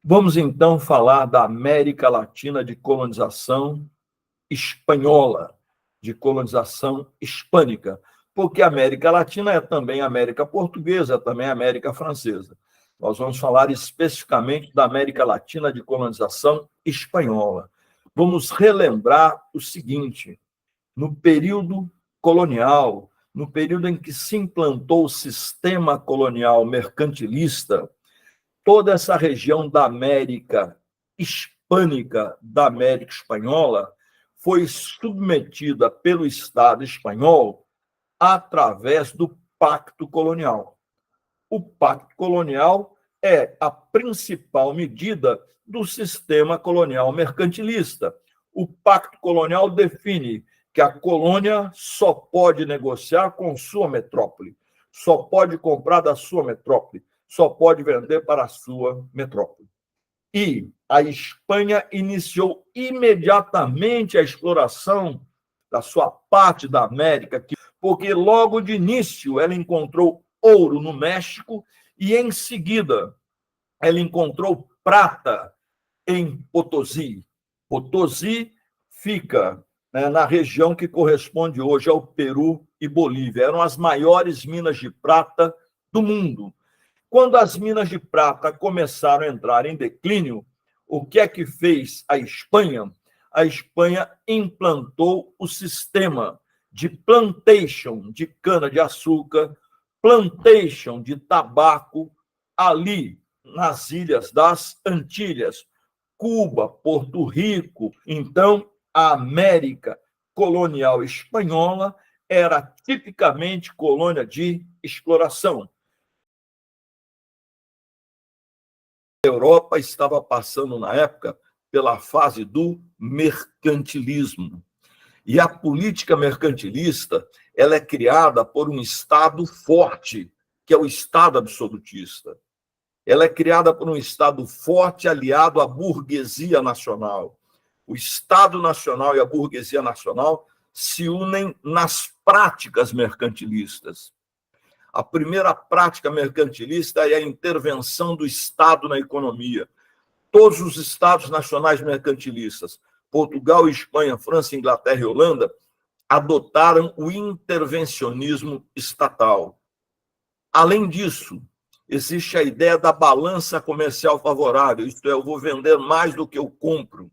Vamos então falar da América Latina de colonização espanhola, de colonização hispânica, porque a América Latina é também a América Portuguesa, é também a América Francesa. Nós vamos falar especificamente da América Latina de colonização espanhola. Vamos relembrar o seguinte: no período colonial, no período em que se implantou o sistema colonial mercantilista, toda essa região da América hispânica, da América espanhola, foi submetida pelo Estado espanhol através do Pacto Colonial. O Pacto Colonial é a principal medida do sistema colonial mercantilista. O Pacto Colonial define que a colônia só pode negociar com sua metrópole, só pode comprar da sua metrópole, só pode vender para a sua metrópole. E a Espanha iniciou imediatamente a exploração da sua parte da América, porque logo de início ela encontrou ouro no México e, em seguida, ela encontrou prata em Potosí. Potosí fica, né, na região que corresponde hoje ao Peru e Bolívia. Eram as maiores minas de prata do mundo. Quando as minas de prata começaram a entrar em declínio, o que é que fez a Espanha? A Espanha implantou o sistema de plantation de cana-de-açúcar, plantation de tabaco, ali nas ilhas das Antilhas, Cuba, Porto Rico. Então, a América colonial espanhola era tipicamente colônia de exploração. A Europa estava passando, na época, pela fase do mercantilismo. E a política mercantilista ela é criada por um Estado forte, que é o Estado absolutista. Ela é criada por um Estado forte aliado à burguesia nacional. O Estado nacional e a burguesia nacional se unem nas práticas mercantilistas. A primeira prática mercantilista é a intervenção do Estado na economia. Todos os Estados nacionais mercantilistas, Portugal, Espanha, França, Inglaterra e Holanda, adotaram o intervencionismo estatal. Além disso, existe a ideia da balança comercial favorável, isto é, eu vou vender mais do que eu compro.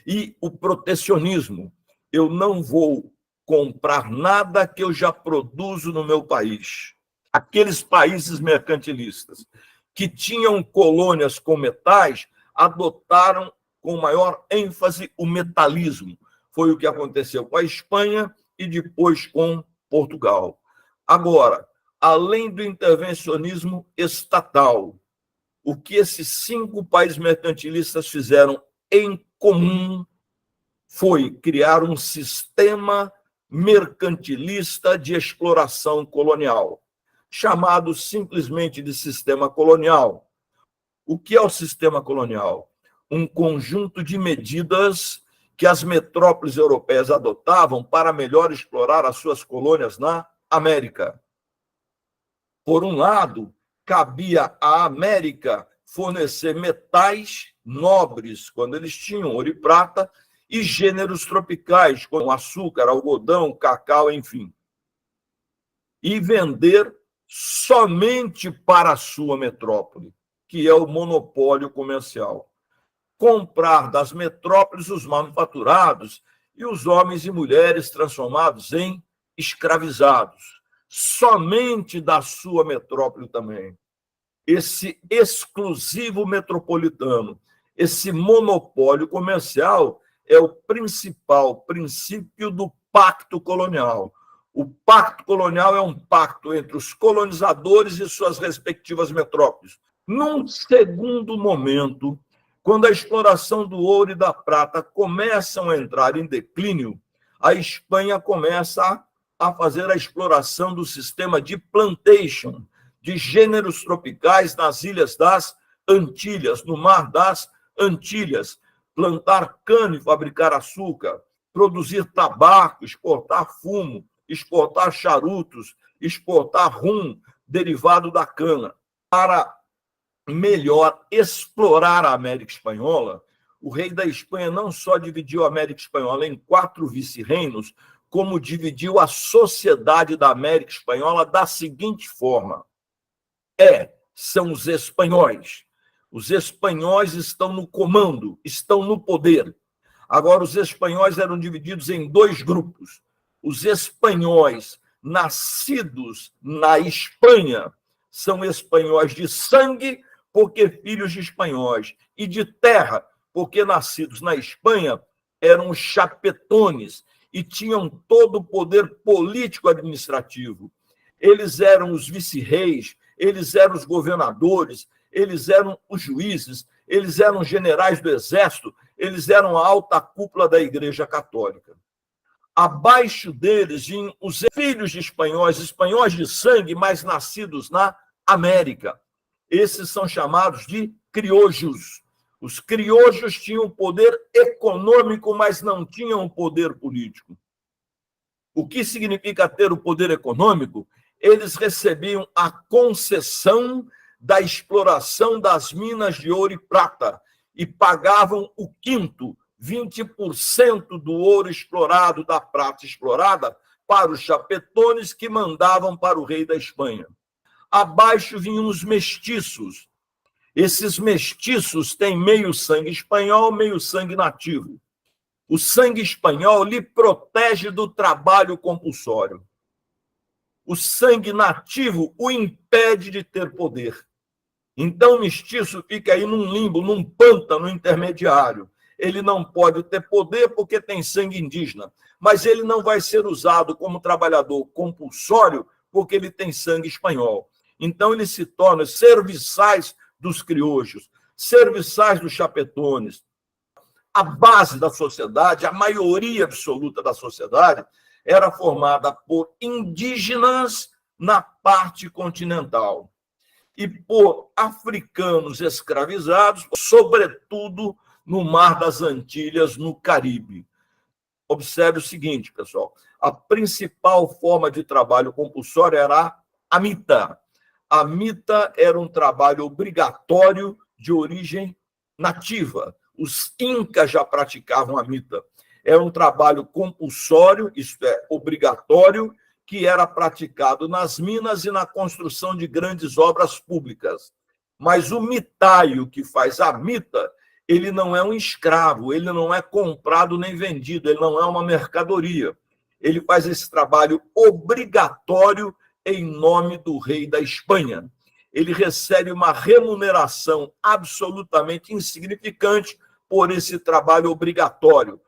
E o protecionismo, eu não vou comprar nada que eu já produzo no meu país. Aqueles países mercantilistas que tinham colônias com metais adotaram com maior ênfase o metalismo. Foi o que aconteceu com a Espanha e depois com Portugal. Agora, além do intervencionismo estatal, o que esses 5 países mercantilistas fizeram em comum foi criar um sistema mercantilista de exploração colonial, chamado simplesmente de sistema colonial. O que é o sistema colonial? Um conjunto de medidas que as metrópoles europeias adotavam para melhor explorar as suas colônias na América. Por um lado, cabia à América fornecer metais nobres, quando eles tinham ouro e prata, e gêneros tropicais, como açúcar, algodão, cacau, enfim. E vender somente para a sua metrópole, que é o monopólio comercial. Comprar das metrópoles os manufaturados e os homens e mulheres transformados em escravizados, somente da sua metrópole também. Esse exclusivo metropolitano, esse monopólio comercial é o principal princípio do pacto colonial. O pacto colonial é um pacto entre os colonizadores e suas respectivas metrópoles. Num segundo momento, quando a exploração do ouro e da prata começam a entrar em declínio, a Espanha começa a fazer a exploração do sistema de plantation, de gêneros tropicais nas ilhas das Antilhas, no mar das Antilhas, plantar cana e fabricar açúcar, produzir tabaco, exportar fumo, exportar charutos, exportar rum derivado da cana. Para melhor explorar a América Espanhola, o rei da Espanha não só dividiu a América Espanhola em 4 vice-reinos, como dividiu a sociedade da América Espanhola da seguinte forma: são os espanhóis. Os espanhóis estão no comando, estão no poder. Agora, os espanhóis eram divididos em 2 grupos. Os espanhóis nascidos na Espanha são espanhóis de sangue, porque filhos de espanhóis, e de terra, porque nascidos na Espanha eram os chapetones e tinham todo o poder político-administrativo. Eles eram os vice-reis, eles eram os governadores, eles eram os juízes, eles eram generais do exército, eles eram a alta cúpula da Igreja Católica. Abaixo deles vinham os filhos de espanhóis, espanhóis de sangue, mas nascidos na América. Esses são chamados de criollos. Os criollos tinham poder econômico, mas não tinham poder político. O que significa ter o poder econômico? Eles recebiam a concessão da exploração das minas de ouro e prata e pagavam o quinto, 20% do ouro explorado, da prata explorada, para os chapetones que mandavam para o rei da Espanha. Abaixo vinham os mestiços. Esses mestiços têm meio sangue espanhol, meio sangue nativo. O sangue espanhol lhe protege do trabalho compulsório. O sangue nativo o impede de ter poder. Então, o mestiço fica aí num limbo, num pântano intermediário. Ele não pode ter poder porque tem sangue indígena, mas ele não vai ser usado como trabalhador compulsório porque ele tem sangue espanhol. Então, ele se torna serviçais dos criollos, serviçais dos chapetones. A base da sociedade, a maioria absoluta da sociedade, era formada por indígenas na parte continental e por africanos escravizados, sobretudo no Mar das Antilhas, no Caribe. Observe o seguinte, pessoal: a principal forma de trabalho compulsório era a mita. A mita era um trabalho obrigatório de origem nativa. Os incas já praticavam a mita. Era um trabalho compulsório, isto é, obrigatório, que era praticado nas minas e na construção de grandes obras públicas. Mas o mitaio que faz a mita, ele não é um escravo, ele não é comprado nem vendido, ele não é uma mercadoria. Ele faz esse trabalho obrigatório em nome do rei da Espanha. Ele recebe uma remuneração absolutamente insignificante por esse trabalho obrigatório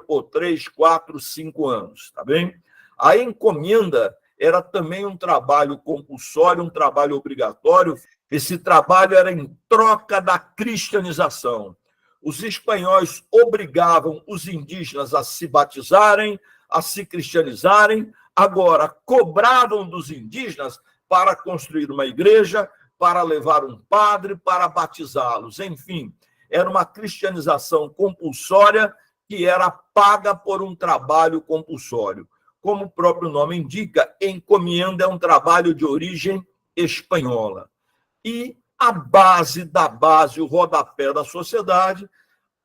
por 3, 4, 5 anos, tá bem? A encomenda era também um trabalho compulsório, um trabalho obrigatório. Esse trabalho era em troca da cristianização. Os espanhóis obrigavam os indígenas a se batizarem, a se cristianizarem, agora cobravam dos indígenas para construir uma igreja, para levar um padre, para batizá-los, enfim. Era uma cristianização compulsória que era paga por um trabalho compulsório. Como o próprio nome indica, encomenda é um trabalho de origem espanhola. E a base da base, o rodapé da sociedade,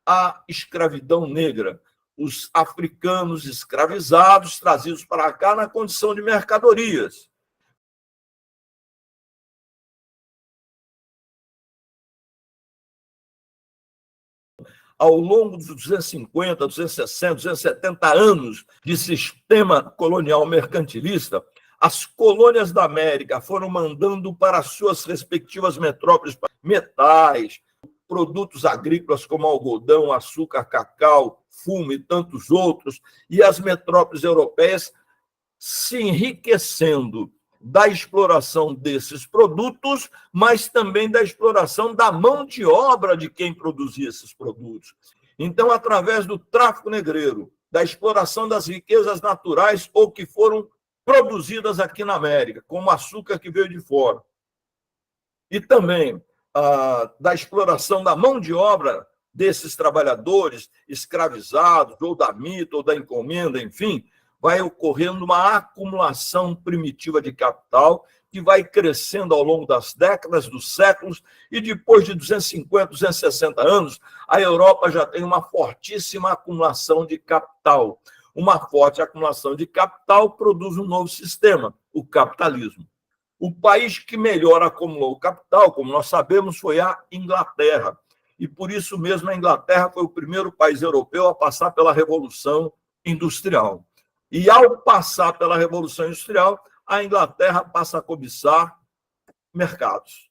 a escravidão negra. Os africanos escravizados, trazidos para cá na condição de mercadorias. Ao longo dos 250, 260, 270 anos de sistema colonial mercantilista, as colônias da América foram mandando para suas respectivas metrópoles metais, produtos agrícolas como algodão, açúcar, cacau, fumo e tantos outros, e as metrópoles europeias se enriquecendo da exploração desses produtos, mas também da exploração da mão de obra de quem produzia esses produtos. Então, através do tráfico negreiro, da exploração das riquezas naturais ou que foram produzidas aqui na América, como açúcar que veio de fora, e também da exploração da mão de obra desses trabalhadores escravizados, ou da mita, ou da encomenda, enfim, vai ocorrendo uma acumulação primitiva de capital que vai crescendo ao longo das décadas, dos séculos, e depois de 250, 260 anos, a Europa já tem uma fortíssima acumulação de capital. Uma forte acumulação de capital produz um novo sistema, o capitalismo. O país que melhor acumulou capital, como nós sabemos, foi a Inglaterra. E por isso mesmo a Inglaterra foi o primeiro país europeu a passar pela Revolução Industrial. E ao passar pela Revolução Industrial, a Inglaterra passa a cobiçar mercados.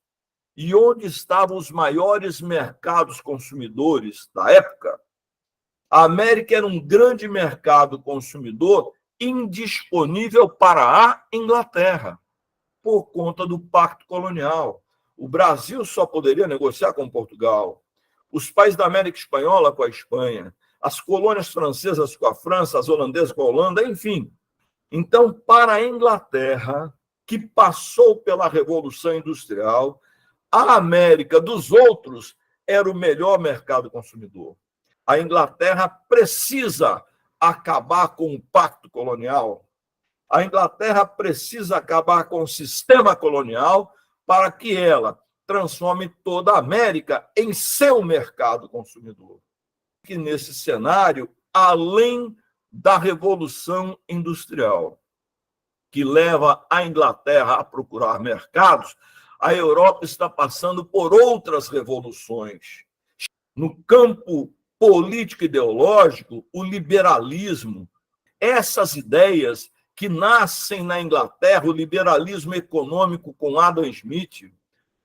E onde estavam os maiores mercados consumidores da época? A América era um grande mercado consumidor indisponível para a Inglaterra, por conta do pacto colonial. O Brasil só poderia negociar com Portugal. Os países da América Espanhola com a Espanha, as colônias francesas com a França, as holandesas com a Holanda, enfim. Então, para a Inglaterra, que passou pela Revolução Industrial, a América dos outros era o melhor mercado consumidor. A Inglaterra precisa acabar com o pacto colonial. A Inglaterra precisa acabar com o sistema colonial para que ela transforme toda a América em seu mercado consumidor. Que nesse cenário, além da Revolução Industrial, que leva a Inglaterra a procurar mercados, a Europa está passando por outras revoluções. No campo político-ideológico, o liberalismo, essas ideias que nascem na Inglaterra, o liberalismo econômico com Adam Smith,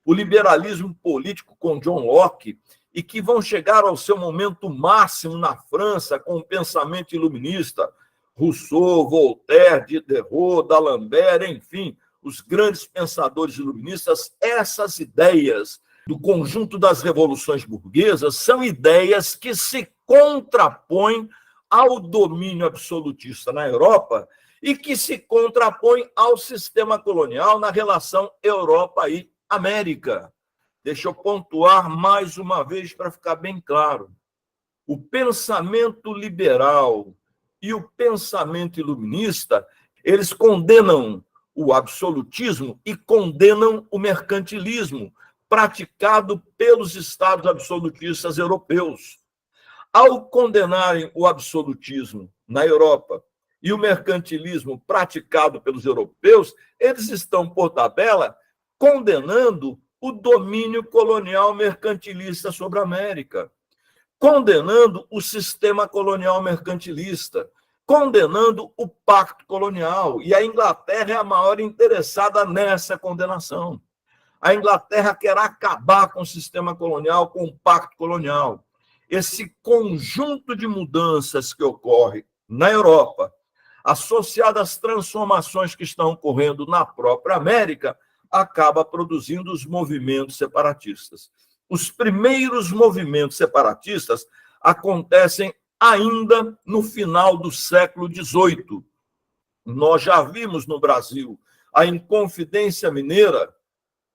o liberalismo político com John Locke, e que vão chegar ao seu momento máximo na França com o pensamento iluminista, Rousseau, Voltaire, Diderot, D'Alembert, enfim, os grandes pensadores iluministas, essas ideias do conjunto das revoluções burguesas são ideias que se contrapõem ao domínio absolutista na Europa e que se contrapõem ao sistema colonial na relação Europa e América. Deixa eu pontuar mais uma vez para ficar bem claro. O pensamento liberal e o pensamento iluminista, eles condenam o absolutismo e condenam o mercantilismo praticado pelos estados absolutistas europeus. Ao condenarem o absolutismo na Europa e o mercantilismo praticado pelos europeus, eles estão, por tabela, condenando o domínio colonial mercantilista sobre a América, condenando o sistema colonial mercantilista, condenando o pacto colonial. E a Inglaterra é a maior interessada nessa condenação. A Inglaterra quer acabar com o sistema colonial, com o pacto colonial. Esse conjunto de mudanças que ocorre na Europa, associado às transformações que estão ocorrendo na própria América, acaba produzindo os movimentos separatistas. Os primeiros movimentos separatistas acontecem ainda no final do século XVIII. Nós já vimos no Brasil a Inconfidência Mineira,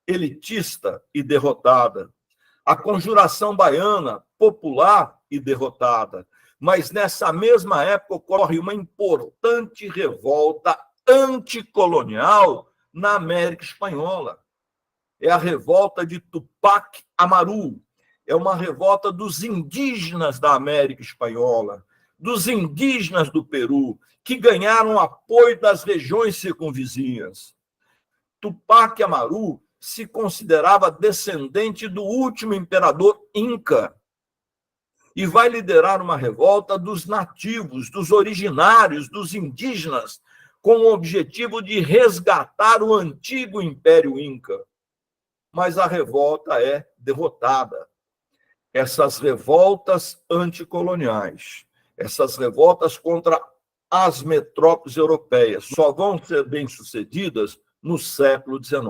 elitista e derrotada, a Conjuração Baiana, popular e derrotada. Mas nessa mesma época ocorre uma importante revolta anticolonial na América Espanhola. É a revolta de Tupac Amaru. É uma revolta dos indígenas da América Espanhola, dos indígenas do Peru, que ganharam apoio das regiões circunvizinhas. Tupac Amaru se considerava descendente do último imperador Inca e vai liderar uma revolta dos nativos, dos originários, dos indígenas, com o objetivo de resgatar o antigo Império Inca. Mas a revolta é derrotada. Essas revoltas anticoloniais, essas revoltas contra as metrópoles europeias, só vão ser bem-sucedidas no século XIX.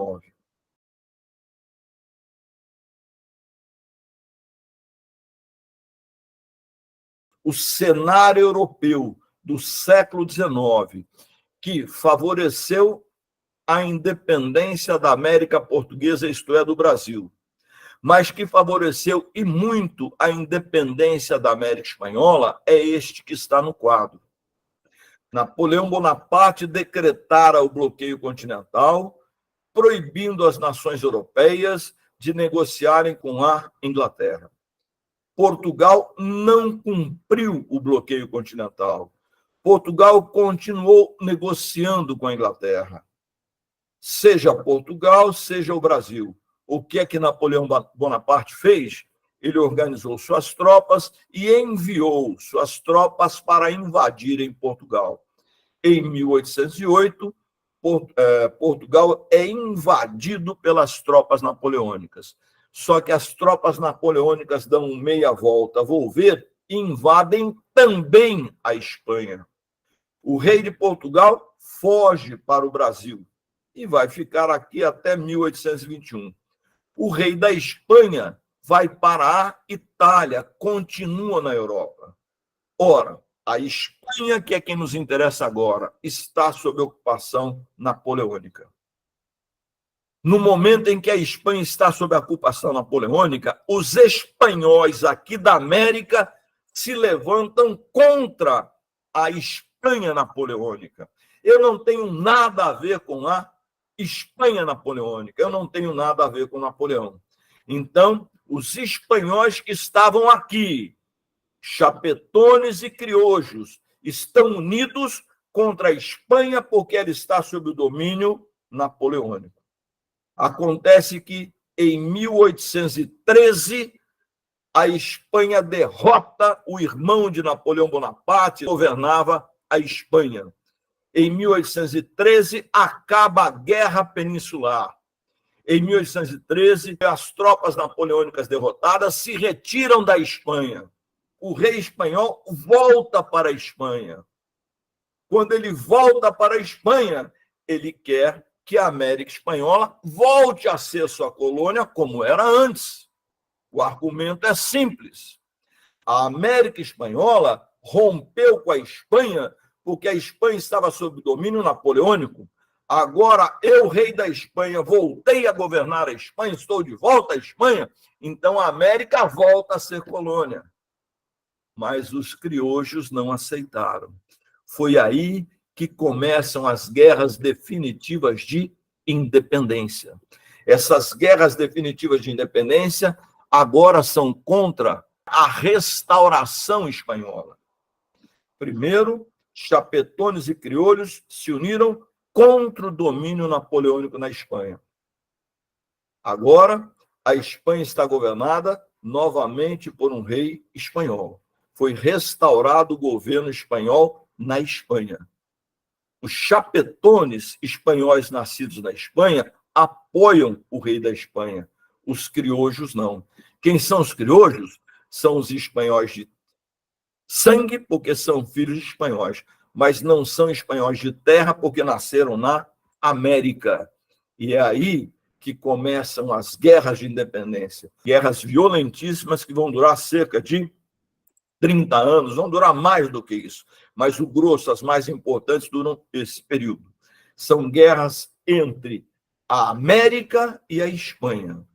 O cenário europeu do século XIX, que favoreceu a independência da América Portuguesa, isto é, do Brasil, mas que favoreceu e muito a independência da América Espanhola, é este que está no quadro. Napoleão Bonaparte decretara o bloqueio continental, proibindo as nações europeias de negociarem com a Inglaterra. Portugal não cumpriu o bloqueio continental. Portugal continuou negociando com a Inglaterra. Seja Portugal, seja o Brasil. O que é que Napoleão Bonaparte fez? Ele organizou suas tropas e enviou suas tropas para invadirem Portugal. Em 1808, Portugal é invadido pelas tropas napoleônicas. Só que as tropas napoleônicas dão meia volta, volver, e invadem também a Espanha. O rei de Portugal foge para o Brasil e vai ficar aqui até 1821. O rei da Espanha vai para a Itália, continua na Europa. Ora, a Espanha, que é quem nos interessa agora, está sob ocupação napoleônica. No momento em que a Espanha está sob a ocupação napoleônica, os espanhóis aqui da América se levantam contra a Espanha napoleônica. Eu não tenho nada a ver com a Espanha napoleônica, eu não tenho nada a ver com Napoleão. Então, os espanhóis que estavam aqui, chapetones e criojos, estão unidos contra a Espanha porque ela está sob o domínio napoleônico. Acontece que, em 1813, a Espanha derrota o irmão de Napoleão Bonaparte, que governava a Espanha. Em 1813, acaba a Guerra Peninsular. Em 1813, as tropas napoleônicas derrotadas se retiram da Espanha. O rei espanhol volta para a Espanha. Quando ele volta para a Espanha, ele quer que a América Espanhola volte a ser sua colônia como era antes. O argumento é simples. A América Espanhola rompeu com a Espanha porque a Espanha estava sob domínio napoleônico. Agora, eu, rei da Espanha, voltei a governar a Espanha, estou de volta à Espanha, então a América volta a ser colônia. Mas os criojos não aceitaram. Foi aí que começam as guerras definitivas de independência. Essas guerras definitivas de independência agora são contra a restauração espanhola. Primeiro, chapetones e crioulos se uniram contra o domínio napoleônico na Espanha. Agora, a Espanha está governada novamente por um rei espanhol. Foi restaurado o governo espanhol na Espanha. Os chapetones espanhóis nascidos na Espanha apoiam o rei da Espanha. Os criojos não. Quem são os criojos? São os espanhóis de sangue, porque são filhos de espanhóis, mas não são espanhóis de terra, porque nasceram na América. E é aí que começam as guerras de independência. Guerras violentíssimas que vão durar cerca de 30 anos, vão durar mais do que isso, mas o grosso, as mais importantes, duram esse período. São guerras entre a América e a Espanha.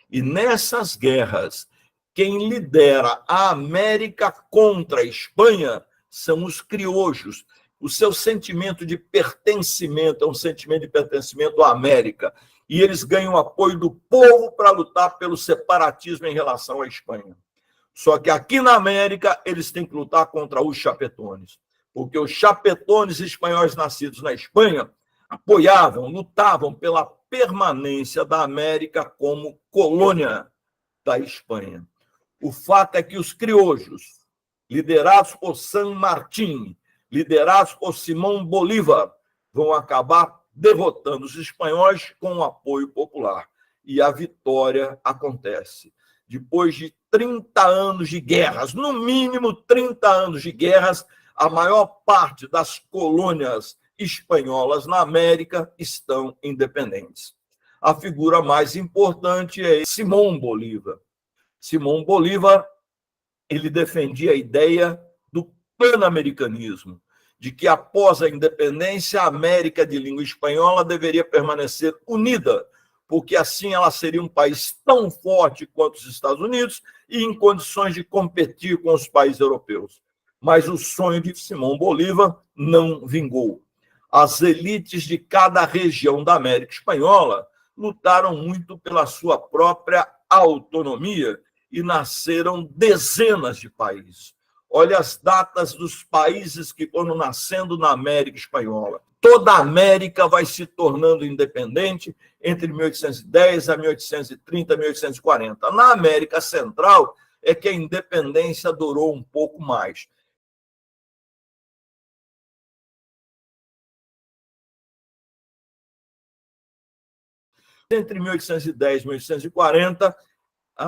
E nessas guerras, quem lidera a América contra a Espanha são os criojos. O seu sentimento de pertencimento é um sentimento de pertencimento à América. E eles ganham apoio do povo para lutar pelo separatismo em relação à Espanha. Só que aqui na América, eles têm que lutar contra os chapetones. Porque os chapetones espanhóis nascidos na Espanha apoiavam, lutavam pela permanência da América como colônia da Espanha. O fato é que os criojos, liderados por San Martín, liderados por Simão Bolívar, vão acabar derrotando os espanhóis com o apoio popular. E a vitória acontece. Depois de 30 anos de guerras, no mínimo 30 anos de guerras, a maior parte das colônias espanholas na América estão independentes. A figura mais importante é Simão Bolívar. Simão Bolívar, ele defendia a ideia do pan-americanismo, de que após a independência, a América de língua espanhola deveria permanecer unida, porque assim ela seria um país tão forte quanto os Estados Unidos e em condições de competir com os países europeus. Mas o sonho de Simão Bolívar não vingou. As elites de cada região da América Espanhola lutaram muito pela sua própria autonomia e nasceram dezenas de países. Olha as datas dos países que foram nascendo na América Espanhola. Toda a América vai se tornando independente entre 1810 a 1830, 1840. Na América Central é que a independência durou um pouco mais. Entre 1810 e 1840,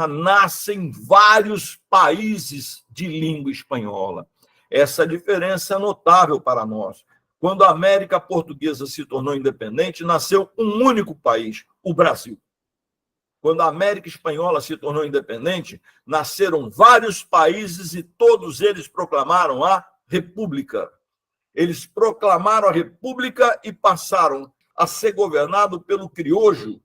nascem vários países de língua espanhola. Essa diferença é notável para nós. Quando a América Portuguesa se tornou independente, nasceu um único país, o Brasil. Quando a América Espanhola se tornou independente, nasceram vários países e todos eles proclamaram a República. Eles proclamaram a República e passaram a ser governados pelo criojo,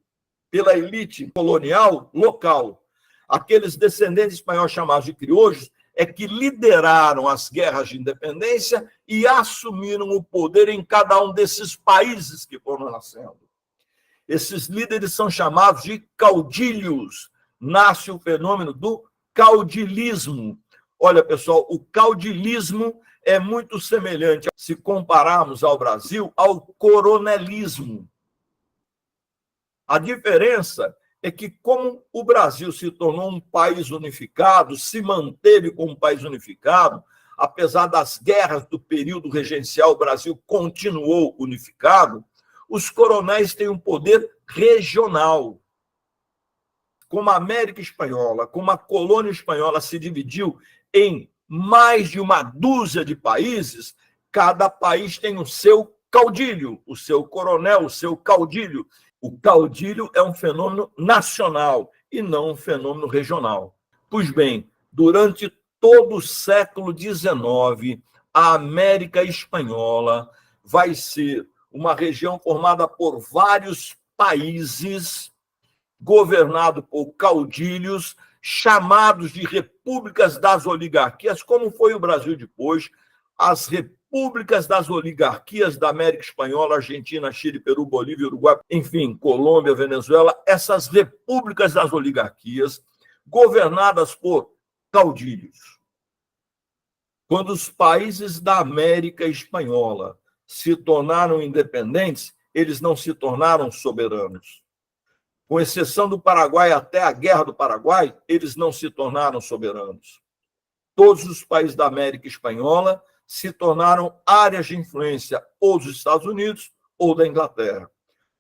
pela elite colonial local. Aqueles descendentes espanhóis chamados de criojos é que lideraram as guerras de independência e assumiram o poder em cada um desses países que foram nascendo. Esses líderes são chamados de caudilhos. Nasce o fenômeno do caudilismo. Olha, pessoal, o caudilismo é muito semelhante, se compararmos ao Brasil, ao coronelismo. A diferença é que, como o Brasil se tornou um país unificado, se manteve como um país unificado, apesar das guerras do período regencial, o Brasil continuou unificado, os coronéis têm um poder regional. Como a América Espanhola, como a colônia espanhola se dividiu em mais de uma dúzia de países, cada país tem o seu caudilho, o seu coronel, o seu caudilho. O caudilho é um fenômeno nacional e não um fenômeno regional. Pois bem, durante todo o século XIX, a América Espanhola vai ser uma região formada por vários países, governado por caudilhos, chamados de repúblicas das oligarquias, como foi o Brasil depois, as repúblicas das oligarquias da América Espanhola, Argentina, Chile, Peru, Bolívia, Uruguai, enfim, Colômbia, Venezuela, essas repúblicas das oligarquias, governadas por caudilhos. Quando os países da América Espanhola se tornaram independentes, eles não se tornaram soberanos. Com exceção do Paraguai, até a Guerra do Paraguai, eles não se tornaram soberanos. Todos os países da América Espanhola se tornaram áreas de influência ou dos Estados Unidos ou da Inglaterra.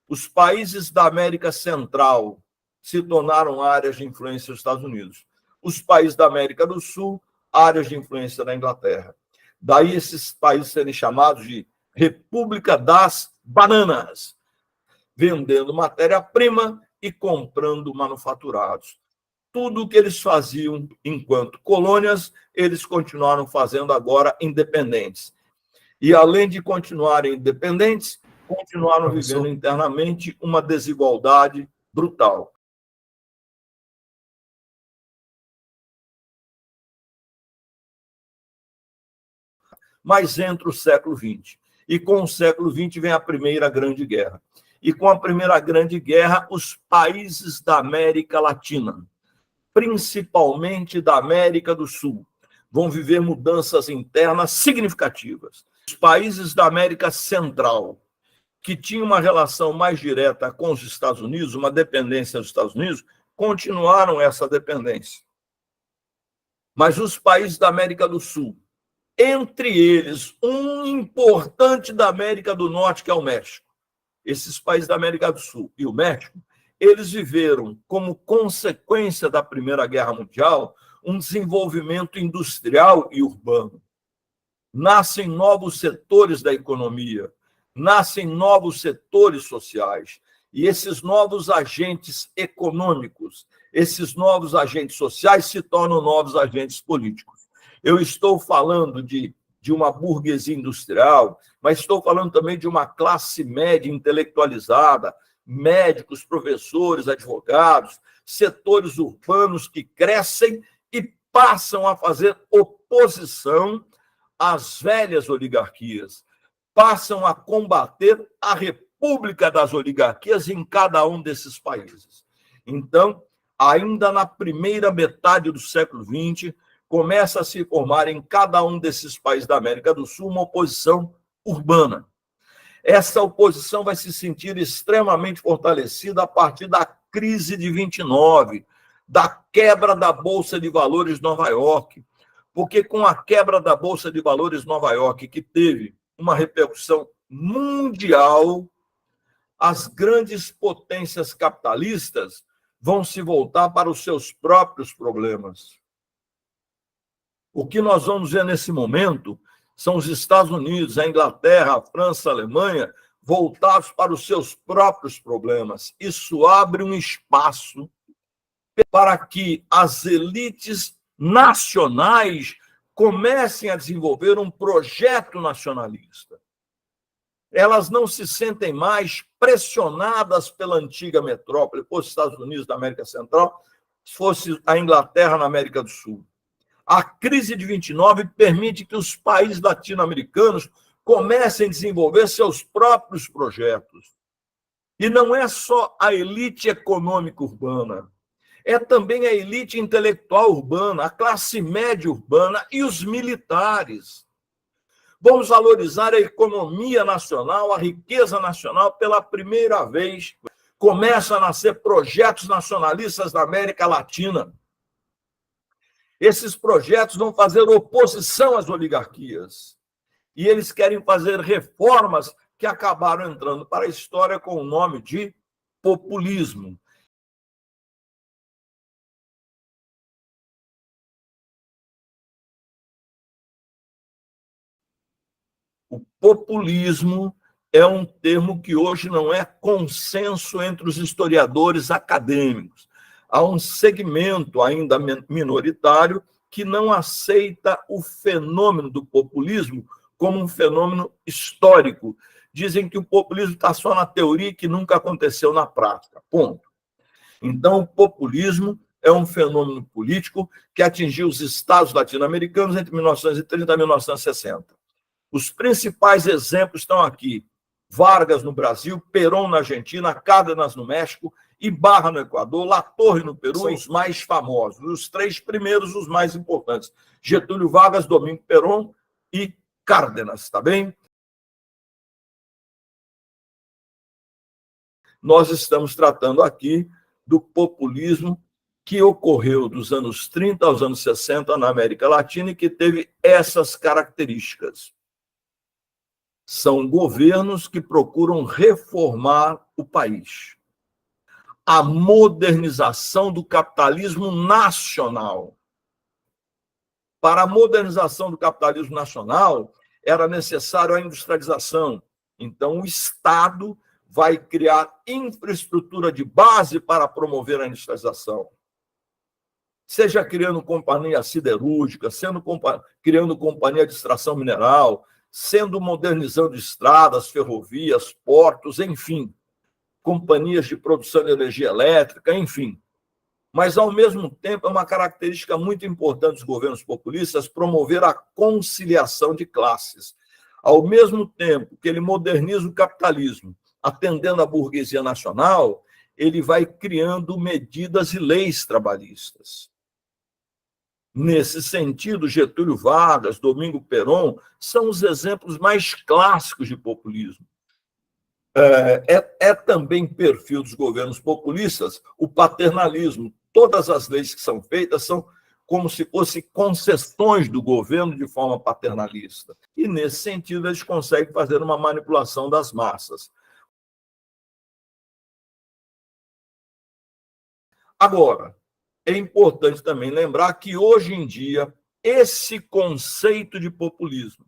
Os países da América Central se tornaram áreas de influência dos Estados Unidos. Os países da América do Sul, áreas de influência da Inglaterra. Daí esses países serem chamados de República das Bananas, vendendo matéria-prima e comprando manufaturados. Tudo o que eles faziam enquanto colônias, eles continuaram fazendo agora independentes. E, além de continuarem independentes, continuaram vivendo internamente uma desigualdade brutal. Mas entra o século XX. E com o século XX vem a Primeira Grande Guerra. E com a Primeira Grande Guerra, os países da América Latina, principalmente da América do Sul, vão viver mudanças internas significativas. Os países da América Central, que tinham uma relação mais direta com os Estados Unidos, uma dependência dos Estados Unidos, continuaram essa dependência. Mas os países da América do Sul, entre eles, um importante da América do Norte, que é o México, esses países da América do Sul e o México, eles viveram, como consequência da Primeira Guerra Mundial, um desenvolvimento industrial e urbano. Nascem novos setores da economia, nascem novos setores sociais. E esses novos agentes econômicos, esses novos agentes sociais se tornam novos agentes políticos. Eu estou falando de uma burguesia industrial, mas estou falando também de uma classe média intelectualizada, médicos, professores, advogados, setores urbanos que crescem e passam a fazer oposição às velhas oligarquias, passam a combater a república das oligarquias em cada um desses países. Então, ainda na primeira metade do século XX, começa a se formar em cada um desses países da América do Sul uma oposição urbana. Essa oposição vai se sentir extremamente fortalecida a partir da crise de 29, da quebra da Bolsa de Valores de Nova York, porque com a quebra da Bolsa de Valores de Nova York, que teve uma repercussão mundial, as grandes potências capitalistas vão se voltar para os seus próprios problemas. O que nós vamos ver nesse momento são os Estados Unidos, a Inglaterra, a França, a Alemanha, voltados para os seus próprios problemas. Isso abre um espaço para que as elites nacionais comecem a desenvolver um projeto nacionalista. Elas não se sentem mais pressionadas pela antiga metrópole, fosse os Estados Unidos da América Central, se fosse a Inglaterra na América do Sul. A crise de 29 permite que os países latino-americanos comecem a desenvolver seus próprios projetos. E não é só a elite econômica urbana, é também a elite intelectual urbana, a classe média urbana e os militares. Vamos valorizar a economia nacional, a riqueza nacional. Pela primeira vez, começam a nascer projetos nacionalistas da América Latina. Esses projetos vão fazer oposição às oligarquias. E eles querem fazer reformas que acabaram entrando para a história com o nome de populismo. O populismo é um termo que hoje não é consenso entre os historiadores acadêmicos. Há um segmento ainda minoritário que não aceita o fenômeno do populismo como um fenômeno histórico. Dizem que o populismo está só na teoria e que nunca aconteceu na prática. Ponto. Então, o populismo é um fenômeno político que atingiu os estados latino-americanos entre 1930 e 1960. Os principais exemplos estão aqui. Vargas no Brasil, Perón na Argentina, Cárdenas no México, Ibarra no Equador, Latorre no Peru, são os mais famosos. Os três primeiros, os mais importantes. Getúlio Vargas, Domingo Perón e Cárdenas, tá bem? Nós estamos tratando aqui do populismo que ocorreu dos anos 30 aos anos 60 na América Latina e que teve essas características. São governos que procuram reformar o país. A modernização do capitalismo nacional. Para a modernização do capitalismo nacional, era necessário a industrialização. Então, o Estado vai criar infraestrutura de base para promover a industrialização. Seja criando companhia siderúrgica, criando companhia de extração mineral, sendo modernizando estradas, ferrovias, portos, enfim, companhias de produção de energia elétrica, enfim. Mas, ao mesmo tempo, é uma característica muito importante dos governos populistas promover a conciliação de classes. Ao mesmo tempo que ele moderniza o capitalismo, atendendo à burguesia nacional, ele vai criando medidas e leis trabalhistas. Nesse sentido, Getúlio Vargas, Domingo Perón, são os exemplos mais clássicos de populismo. É também perfil dos governos populistas o paternalismo. Todas as leis que são feitas são como se fossem concessões do governo de forma paternalista. E, nesse sentido, eles conseguem fazer uma manipulação das massas. Agora, é importante também lembrar que, hoje em dia, esse conceito de populismo,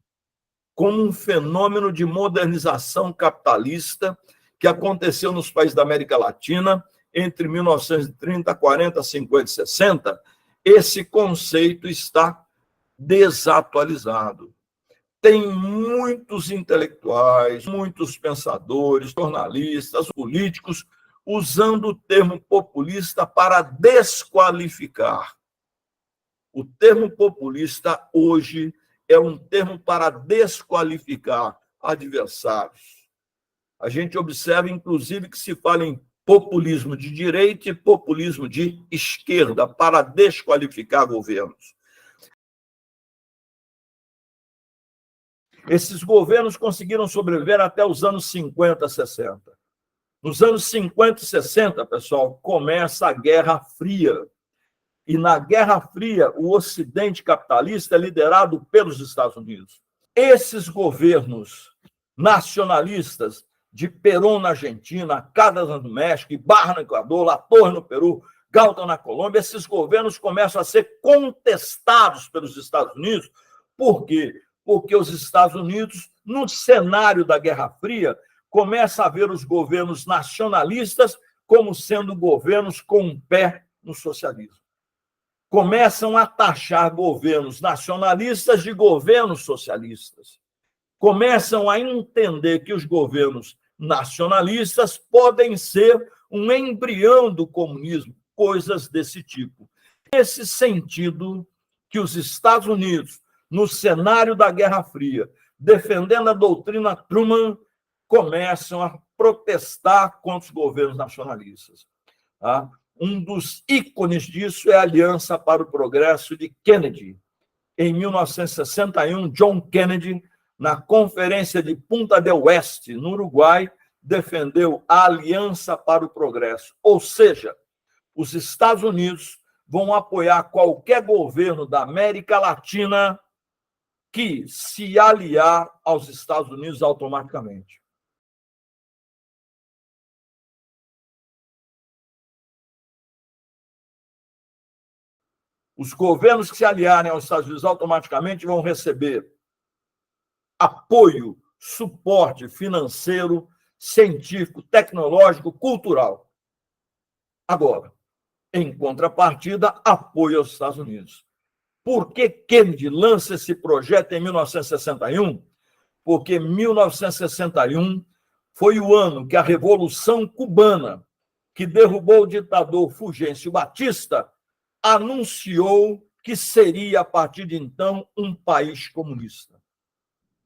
como um fenômeno de modernização capitalista que aconteceu nos países da América Latina entre 1930, 40, 50 e 60, esse conceito está desatualizado. Tem muitos intelectuais, muitos pensadores, jornalistas, políticos, usando o termo populista para desqualificar. O termo populista, hoje, é um termo para desqualificar adversários. A gente observa, inclusive, que se fala em populismo de direita e populismo de esquerda para desqualificar governos. Esses governos conseguiram sobreviver até os anos 50, 60. Nos anos 50 e 60, pessoal, começa a Guerra Fria. E na Guerra Fria, o Ocidente capitalista é liderado pelos Estados Unidos. Esses governos nacionalistas de Perón na Argentina, Cárdenas no México, Ibarra no Equador, Latorre no Peru, Galton na Colômbia, esses governos começam a ser contestados pelos Estados Unidos. Por quê? Porque os Estados Unidos, no cenário da Guerra Fria, começa a ver os governos nacionalistas como sendo governos com um pé no socialismo. Começam a taxar governos nacionalistas de governos socialistas. Começam a entender que os governos nacionalistas podem ser um embrião do comunismo, coisas desse tipo. Nesse sentido que os Estados Unidos, no cenário da Guerra Fria, defendendo a doutrina Truman, começam a protestar contra os governos nacionalistas. Tá? Um dos ícones disso é a Aliança para o Progresso de Kennedy. Em 1961, John Kennedy, na Conferência de Punta del Oeste, no Uruguai, defendeu a Aliança para o Progresso. Ou seja, os Estados Unidos vão apoiar qualquer governo da América Latina que se aliar aos Estados Unidos automaticamente. Os governos que se aliarem aos Estados Unidos automaticamente vão receber apoio, suporte financeiro, científico, tecnológico, cultural. Agora, em contrapartida, apoio aos Estados Unidos. Por que Kennedy lança esse projeto em 1961? Porque 1961 foi o ano que a Revolução Cubana, que derrubou o ditador Fulgêncio Batista, anunciou que seria, a partir de então, um país comunista.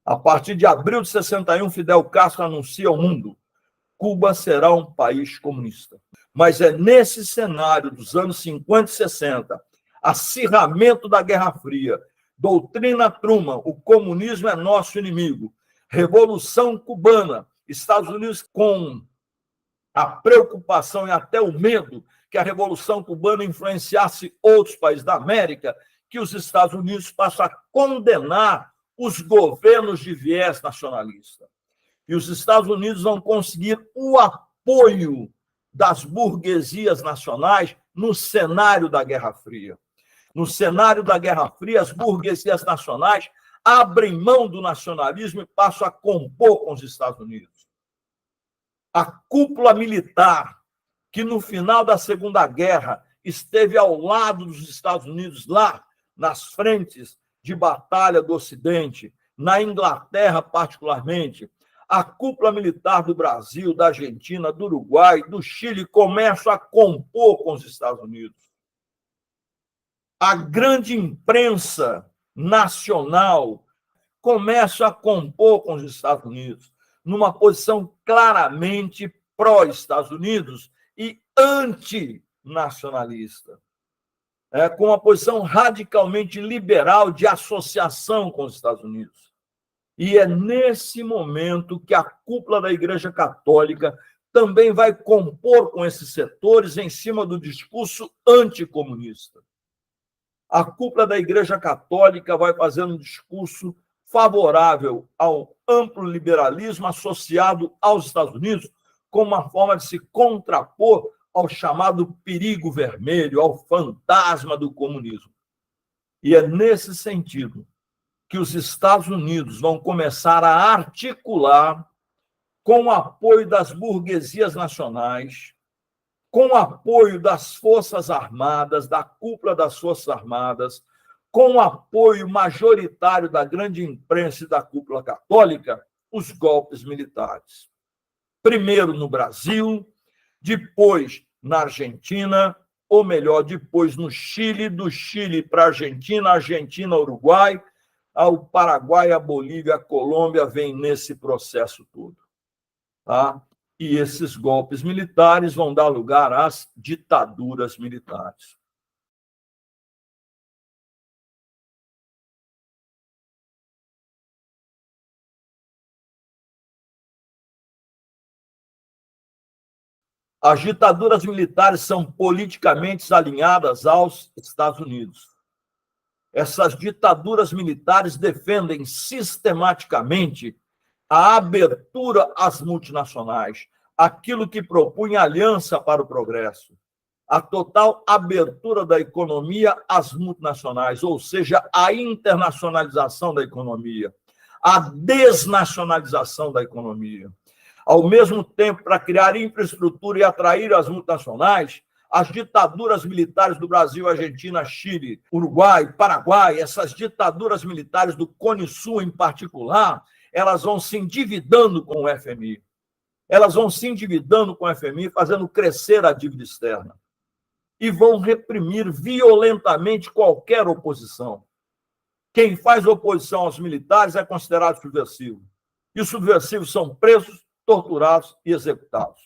A partir de abril de 61, Fidel Castro anuncia ao mundo: Cuba será um país comunista. Mas é nesse cenário dos anos 50 e 60, acirramento da Guerra Fria, doutrina Truman, o comunismo é nosso inimigo, Revolução Cubana, Estados Unidos com a preocupação e até o medo que a Revolução Cubana influenciasse outros países da América, que os Estados Unidos passam a condenar os governos de viés nacionalista. E os Estados Unidos vão conseguir o apoio das burguesias nacionais no cenário da Guerra Fria. No cenário da Guerra Fria, as burguesias nacionais abrem mão do nacionalismo e passam a compor com os Estados Unidos. A cúpula militar, que no final da Segunda Guerra esteve ao lado dos Estados Unidos, lá nas frentes de batalha do Ocidente, na Inglaterra particularmente, a cúpula militar do Brasil, da Argentina, do Uruguai, do Chile, começa a compor com os Estados Unidos. A grande imprensa nacional começa a compor com os Estados Unidos, numa posição claramente pró-Estados Unidos e antinacionalista, com uma posição radicalmente liberal de associação com os Estados Unidos. E é nesse momento que a cúpula da Igreja Católica também vai compor com esses setores em cima do discurso anticomunista. A cúpula da Igreja Católica vai fazer um discurso favorável ao amplo liberalismo associado aos Estados Unidos, como uma forma de se contrapor ao chamado perigo vermelho, ao fantasma do comunismo. E é nesse sentido que os Estados Unidos vão começar a articular, com o apoio das burguesias nacionais, com o apoio das Forças Armadas, da cúpula das Forças Armadas, com o apoio majoritário da grande imprensa e da cúpula católica, os golpes militares. Primeiro no Brasil, depois na Argentina, ou melhor, depois no Chile, do Chile para a Argentina, Uruguai, o Paraguai, a Bolívia, a Colômbia vêm nesse processo todo. Tá? E esses golpes militares vão dar lugar às ditaduras militares. As ditaduras militares são politicamente alinhadas aos Estados Unidos. Essas ditaduras militares defendem sistematicamente a abertura às multinacionais, aquilo que propunha aliança para o progresso, a total abertura da economia às multinacionais, ou seja, a internacionalização da economia, a desnacionalização da economia. Ao mesmo tempo, para criar infraestrutura e atrair as multinacionais, as ditaduras militares do Brasil, Argentina, Chile, Uruguai, Paraguai, essas ditaduras militares do Cone Sul em particular, elas vão se endividando com o FMI. Elas vão se endividando com o FMI, fazendo crescer a dívida externa. E vão reprimir violentamente qualquer oposição. Quem faz oposição aos militares é considerado subversivo. E os subversivos são presos, torturados e executados.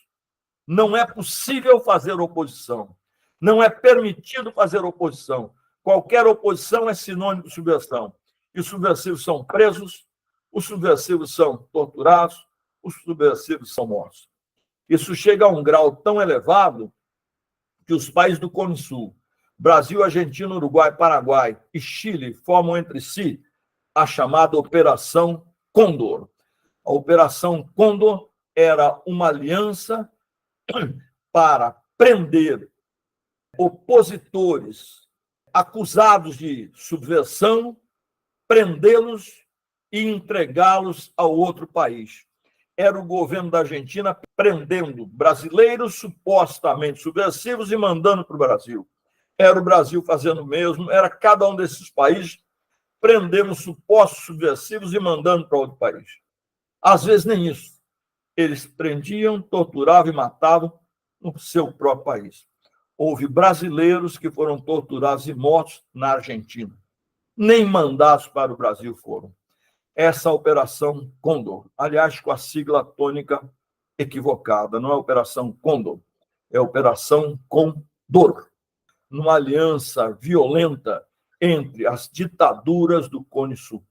Não é possível fazer oposição. Não é permitido fazer oposição. Qualquer oposição é sinônimo de subversão. E os subversivos são presos, os subversivos são torturados, os subversivos são mortos. Isso chega a um grau tão elevado que os países do Cone Sul, Brasil, Argentina, Uruguai, Paraguai e Chile, formam entre si a chamada Operação Cóndor. A Operação Cóndor era uma aliança para prender opositores acusados de subversão, prendê-los e entregá-los ao outro país. Era o governo da Argentina prendendo brasileiros supostamente subversivos e mandando para o Brasil. Era o Brasil fazendo o mesmo, era cada um desses países prendendo supostos subversivos e mandando para outro país. Às vezes nem isso. Eles prendiam, torturavam e matavam no seu próprio país. Houve brasileiros que foram torturados e mortos na Argentina. Nem mandados para o Brasil foram. Essa Operação Cóndor, aliás, com a sigla tônica equivocada, não é Operação Cóndor, é Operação Condor, numa aliança violenta entre as ditaduras do Cone Sul.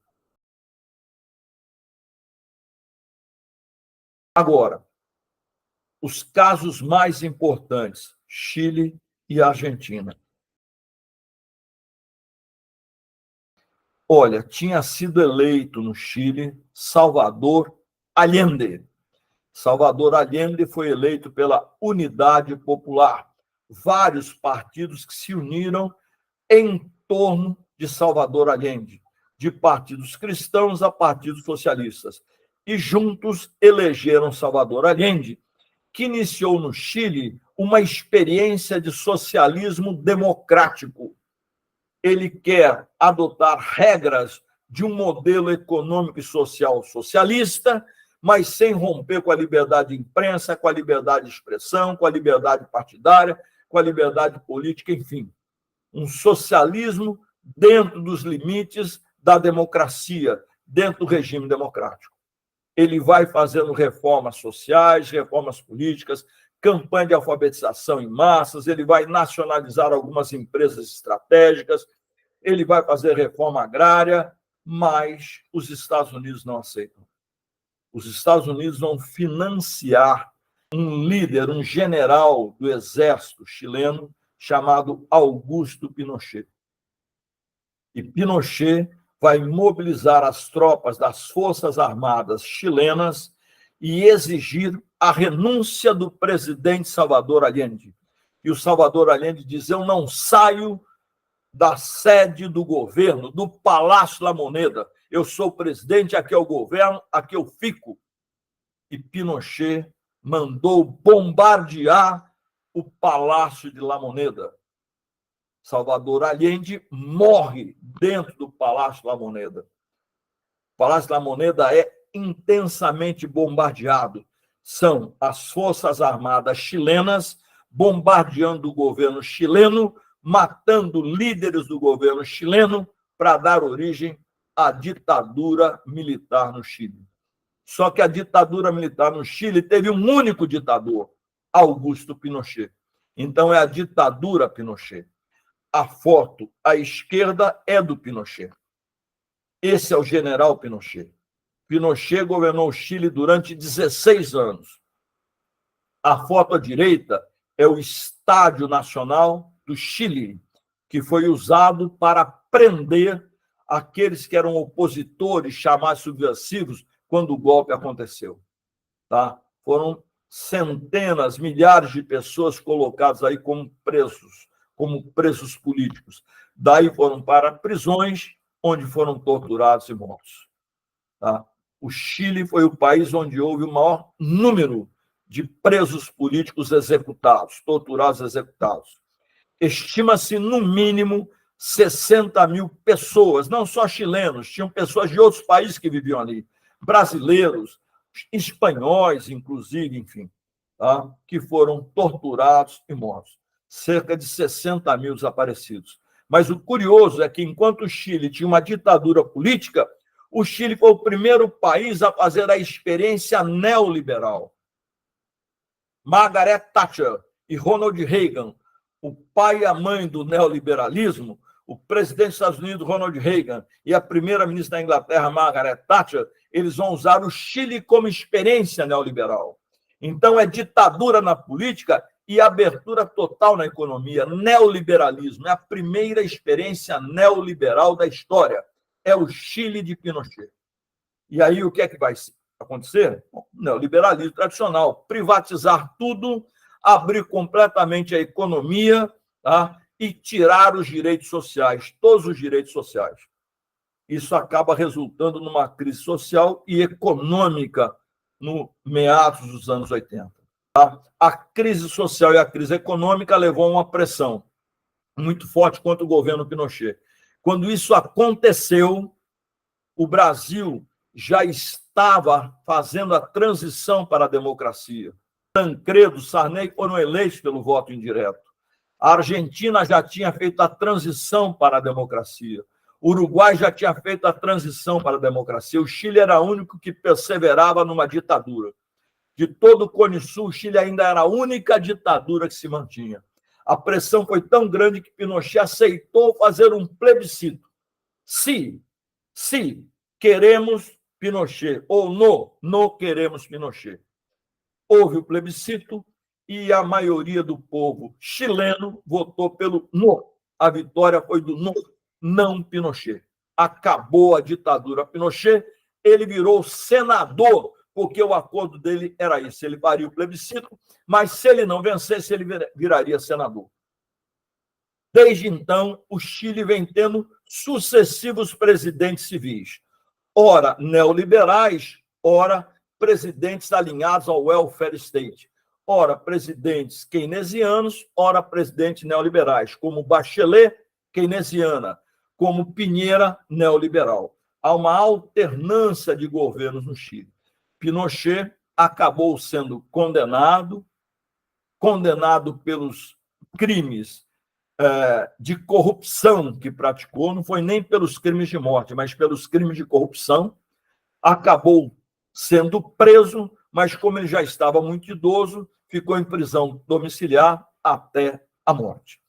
Agora, os casos mais importantes, Chile e Argentina. Olha, tinha sido eleito no Chile Salvador Allende. Salvador Allende foi eleito pela Unidade Popular. Vários partidos que se uniram em torno de Salvador Allende, de partidos cristãos a partidos socialistas. E juntos elegeram Salvador Allende, que iniciou no Chile uma experiência de socialismo democrático. Ele quer adotar regras de um modelo econômico e social socialista, mas sem romper com a liberdade de imprensa, com a liberdade de expressão, com a liberdade partidária, com a liberdade política, enfim. Um socialismo dentro dos limites da democracia, dentro do regime democrático. Ele vai fazendo reformas sociais, reformas políticas, campanha de alfabetização em massas, ele vai nacionalizar algumas empresas estratégicas, ele vai fazer reforma agrária, mas os Estados Unidos não aceitam. Os Estados Unidos vão financiar um líder, um general do exército chileno chamado Augusto Pinochet. E Pinochet vai mobilizar as tropas das Forças Armadas chilenas e exigir a renúncia do presidente Salvador Allende. E o Salvador Allende diz: eu não saio da sede do governo, do Palácio La Moneda. Eu sou o presidente, aqui é o governo, aqui eu fico. E Pinochet mandou bombardear o Palácio de La Moneda. Salvador Allende morre dentro do Palácio La Moneda. O Palácio La Moneda é intensamente bombardeado. São as Forças Armadas chilenas bombardeando o governo chileno, matando líderes do governo chileno para dar origem a ditadura militar no Chile. Só que a ditadura militar no Chile teve um único ditador, Augusto Pinochet. Então, é a ditadura Pinochet. A foto à esquerda é do Pinochet. Esse é o general Pinochet. Pinochet governou o Chile durante 16 anos. A foto à direita é o Estádio Nacional do Chile, que foi usado para prender aqueles que eram opositores, chamados subversivos, quando o golpe aconteceu. Tá? Foram centenas, milhares de pessoas colocadas aí como presos políticos. Daí foram para prisões, onde foram torturados e mortos. Tá? O Chile foi o país onde houve o maior número de presos políticos executados, torturados e executados. Estima-se, no mínimo, 60 mil pessoas, não só chilenos, tinham pessoas de outros países que viviam ali, brasileiros, espanhóis, inclusive, enfim, tá? Que foram torturados e mortos. Cerca de 60 mil desaparecidos. Mas o curioso é que, enquanto o Chile tinha uma ditadura política, o Chile foi o primeiro país a fazer a experiência neoliberal. Margaret Thatcher e Ronald Reagan, o pai e a mãe do neoliberalismo, o presidente dos Estados Unidos, Ronald Reagan, e a primeira-ministra da Inglaterra, Margaret Thatcher, eles vão usar o Chile como experiência neoliberal. Então, é ditadura na política e abertura total na economia. Neoliberalismo é a primeira experiência neoliberal da história. É o Chile de Pinochet. E aí, o que é que vai acontecer? Neoliberalismo tradicional. Privatizar tudo, abrir completamente a economia, tá? E tirar os direitos sociais, todos os direitos sociais. Isso acaba resultando numa crise social e econômica no meados dos anos 80. Tá? A crise social e a crise econômica levou a uma pressão muito forte contra o governo Pinochet. Quando isso aconteceu, o Brasil já estava fazendo a transição para a democracia. Tancredo, Sarney foram eleitos pelo voto indireto. A Argentina já tinha feito a transição para a democracia. O Uruguai já tinha feito a transição para a democracia. O Chile era o único que perseverava numa ditadura. De todo o Cone Sul, o Chile ainda era a única ditadura que se mantinha. A pressão foi tão grande que Pinochet aceitou fazer um plebiscito. Se queremos Pinochet ou não queremos Pinochet. Houve o plebiscito e a maioria do povo chileno votou pelo não. A vitória foi do não Pinochet. Acabou a ditadura Pinochet, ele virou senador, porque o acordo dele era isso, ele faria o plebiscito, mas se ele não vencesse, ele viraria senador. Desde então, o Chile vem tendo sucessivos presidentes civis, ora neoliberais, ora presidentes alinhados ao welfare state, ora presidentes keynesianos, ora presidentes neoliberais, como Bachelet, keynesiana, como Piñera, neoliberal. Há uma alternância de governos no Chile. Pinochet acabou sendo condenado pelos crimes de corrupção que praticou, não foi nem pelos crimes de morte, mas pelos crimes de corrupção, acabou sendo preso, mas como ele já estava muito idoso, ficou em prisão domiciliar até a morte.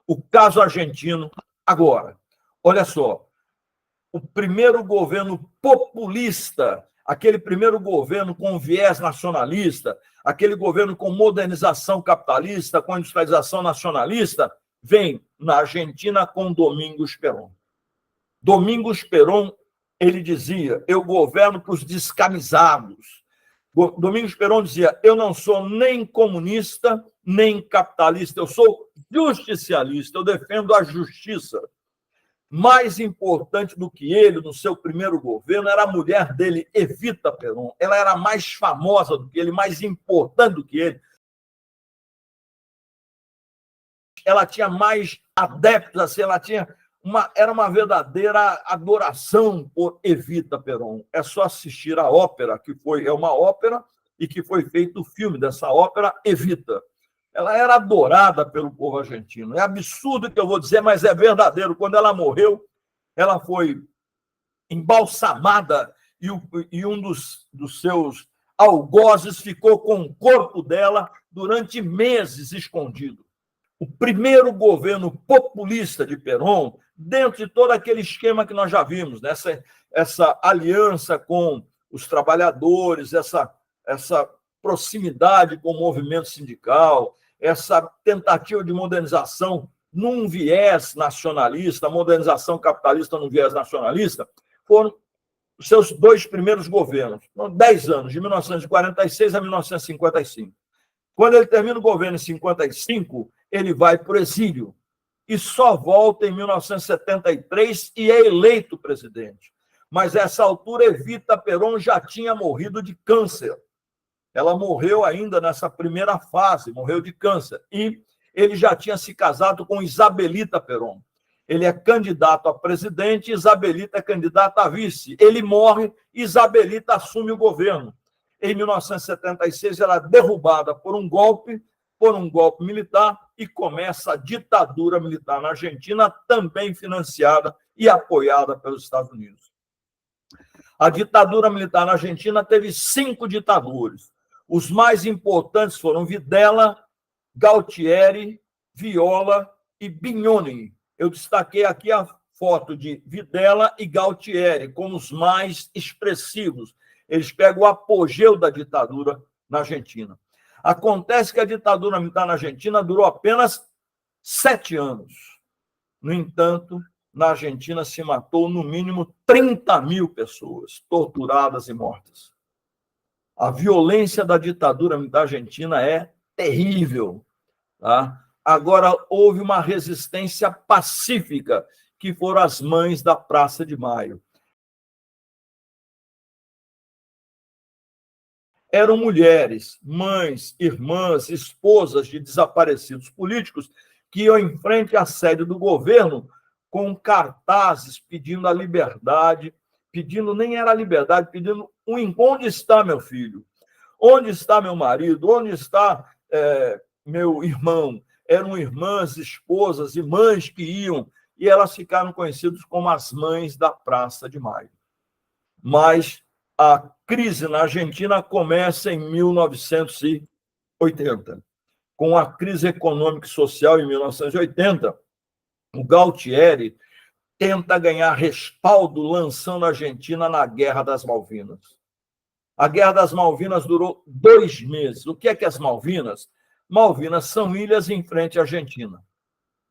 O caso argentino, agora, olha só, o primeiro governo populista, aquele primeiro governo com viés nacionalista, aquele governo com modernização capitalista, com industrialização nacionalista, vem na Argentina com Domingos Perón. Domingos Perón, ele dizia, eu governo para os descamisados. Domingos Perón dizia, eu não sou nem comunista, nem capitalista, eu sou justicialista, eu defendo a justiça. Mais importante do que ele, no seu primeiro governo, era a mulher dele, Evita Perón. Ela era mais famosa do que ele, mais importante do que ele. Ela tinha mais adeptos, assim, era uma verdadeira adoração por Evita Perón. É só assistir a ópera, é uma ópera e que foi feito o filme dessa ópera, Evita. ela era adorada pelo povo argentino. É absurdo o que eu vou dizer, mas é verdadeiro. Quando ela morreu, ela foi embalsamada e um dos seus algozes ficou com o corpo dela durante meses escondido. O primeiro governo populista de Perón, dentro de todo aquele esquema que nós já vimos, né? essa aliança com os trabalhadores, essa proximidade com o movimento sindical, essa tentativa de modernização num viés nacionalista, modernização capitalista num viés nacionalista, foram os seus dois primeiros governos, 10 anos, de 1946 a 1955. Quando ele termina o governo em 55, ele vai para o exílio e só volta em 1973 e é eleito presidente. Mas, a essa altura, Evita Perón já tinha morrido de câncer. Ela morreu ainda nessa primeira fase, morreu de câncer. E ele já tinha se casado com Isabelita Perón. Ele é candidato a presidente, Isabelita é candidata a vice. Ele morre, Isabelita assume o governo. Em 1976, ela é derrubada por um golpe militar, e começa a ditadura militar na Argentina, também financiada e apoiada pelos Estados Unidos. A ditadura militar na Argentina teve 5 ditadores. Os mais importantes foram Videla, Galtieri, Viola e Bignoni. Eu destaquei aqui a foto de Videla e Galtieri como os mais expressivos. Eles pegam o apogeu da ditadura na Argentina. Acontece que a ditadura militar na Argentina durou apenas 7 anos. No entanto, na Argentina se matou no mínimo 30.000 pessoas torturadas e mortas. A violência da ditadura militar argentina é terrível. Tá? Agora, houve uma resistência pacífica, que foram as mães da Praça de Maio. Eram mulheres, mães, irmãs, esposas de desaparecidos políticos que iam em frente à sede do governo com cartazes pedindo a liberdade, nem era a liberdade, pedindo onde está meu filho? Onde está meu marido? Onde está meu irmão? Eram irmãs, esposas e mães que iam, e elas ficaram conhecidas como as mães da Praça de Maio. Mas a crise na Argentina começa em 1980. Com a crise econômica e social em 1980, o Galtieri tenta ganhar respaldo lançando a Argentina na Guerra das Malvinas. A Guerra das Malvinas durou 2 meses. O que é as Malvinas? Malvinas são ilhas em frente à Argentina.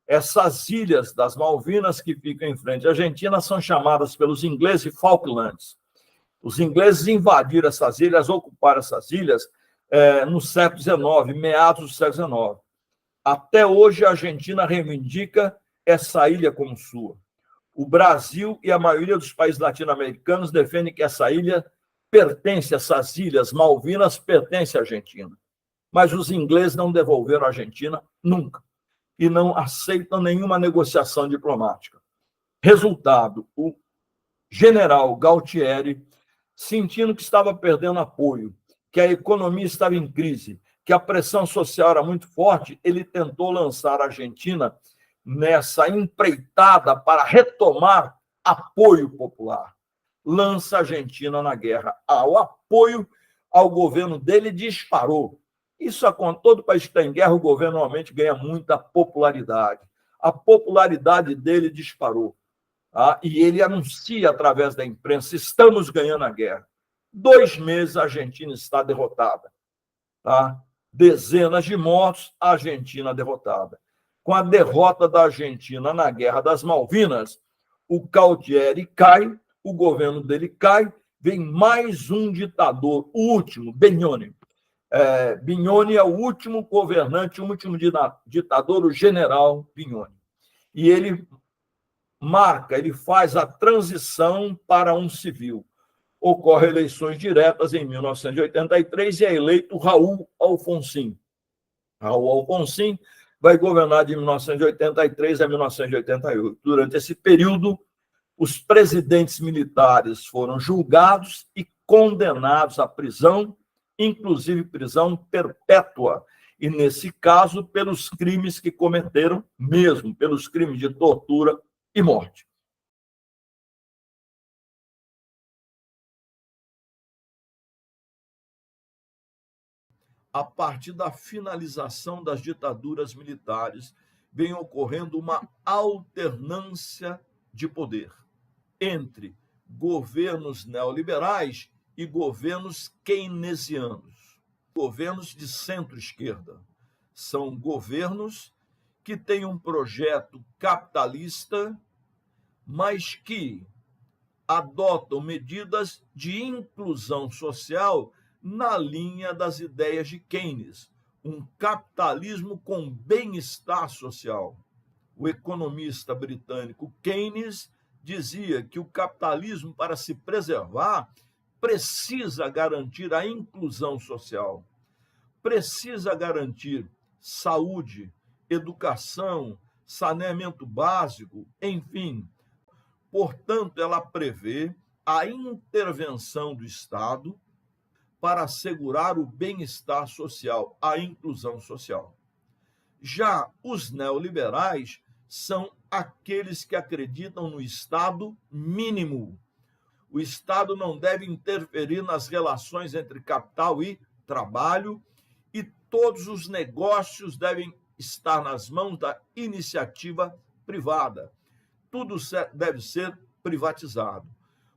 Essas ilhas das Malvinas que ficam em frente à Argentina são chamadas pelos ingleses de Falklands. Os ingleses invadiram essas ilhas, ocuparam essas ilhas no século XIX, meados do século XIX. Até hoje, a Argentina reivindica essa ilha como sua. O Brasil e a maioria dos países latino-americanos defendem que essa ilha pertence, essas ilhas Malvinas pertencem à Argentina. Mas os ingleses não devolveram a Argentina nunca e não aceitam nenhuma negociação diplomática. Resultado, o general Galtieri, sentindo que estava perdendo apoio, que a economia estava em crise, que a pressão social era muito forte, ele tentou lançar a Argentina nessa empreitada para retomar apoio popular. Lança a Argentina na guerra. O apoio ao governo dele disparou. Isso acontece, todo país que está em guerra, o governo normalmente ganha muita popularidade. A popularidade dele disparou. E ele anuncia através da imprensa: estamos ganhando a guerra. 2 meses a Argentina está derrotada. Dezenas de mortos, a Argentina derrotada. Com a derrota da Argentina na Guerra das Malvinas, o Galtieri cai, o governo dele cai, vem mais um ditador, o último, Bignoni. Bignoni é o último governante, o último ditador, o general Bignoni. E ele faz a transição para um civil. Ocorrem eleições diretas em 1983 e é eleito Raúl Alfonsín. Raúl Alfonsín vai governar de 1983 a 1988. Durante esse período, os presidentes militares foram julgados e condenados à prisão, inclusive prisão perpétua. e, nesse caso, pelos crimes que cometeram mesmo, pelos crimes de tortura e morte. A partir da finalização das ditaduras militares, vem ocorrendo uma alternância de poder entre governos neoliberais e governos keynesianos, governos de centro-esquerda. São governos que têm um projeto capitalista, mas que adotam medidas de inclusão social na linha das ideias de Keynes, um capitalismo com bem-estar social. O economista britânico Keynes dizia que o capitalismo, para se preservar, precisa garantir a inclusão social, precisa garantir saúde, educação, saneamento básico, enfim. Portanto, ela prevê a intervenção do Estado para assegurar o bem-estar social, a inclusão social. Já os neoliberais são aqueles que acreditam no Estado mínimo. O Estado não deve interferir nas relações entre capital e trabalho, e todos os negócios devem estar nas mãos da iniciativa privada. Tudo deve ser privatizado.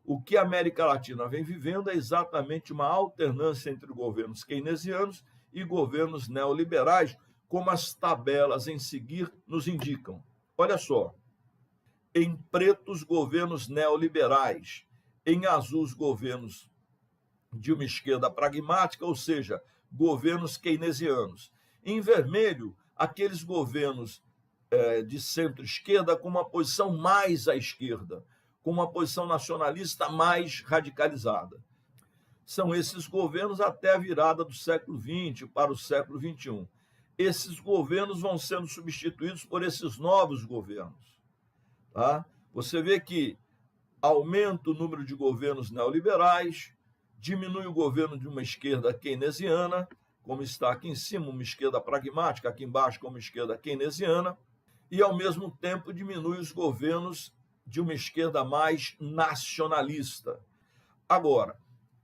O que a América Latina vem vivendo é exatamente uma alternância entre governos keynesianos e governos neoliberais, como as tabelas em seguir nos indicam. Olha só, em preto os governos neoliberais, em azul os governos de uma esquerda pragmática, ou seja, governos keynesianos. Em vermelho, aqueles governos de centro-esquerda com uma posição mais à esquerda, com uma posição nacionalista mais radicalizada. São esses governos até a virada do século XX para o século XXI. Esses governos vão sendo substituídos por esses novos governos. Tá? Você vê que aumenta o número de governos neoliberais, diminui o governo de uma esquerda keynesiana, como está aqui em cima, uma esquerda pragmática, aqui embaixo, como esquerda keynesiana, e, ao mesmo tempo, diminui os governos de uma esquerda mais nacionalista. Agora,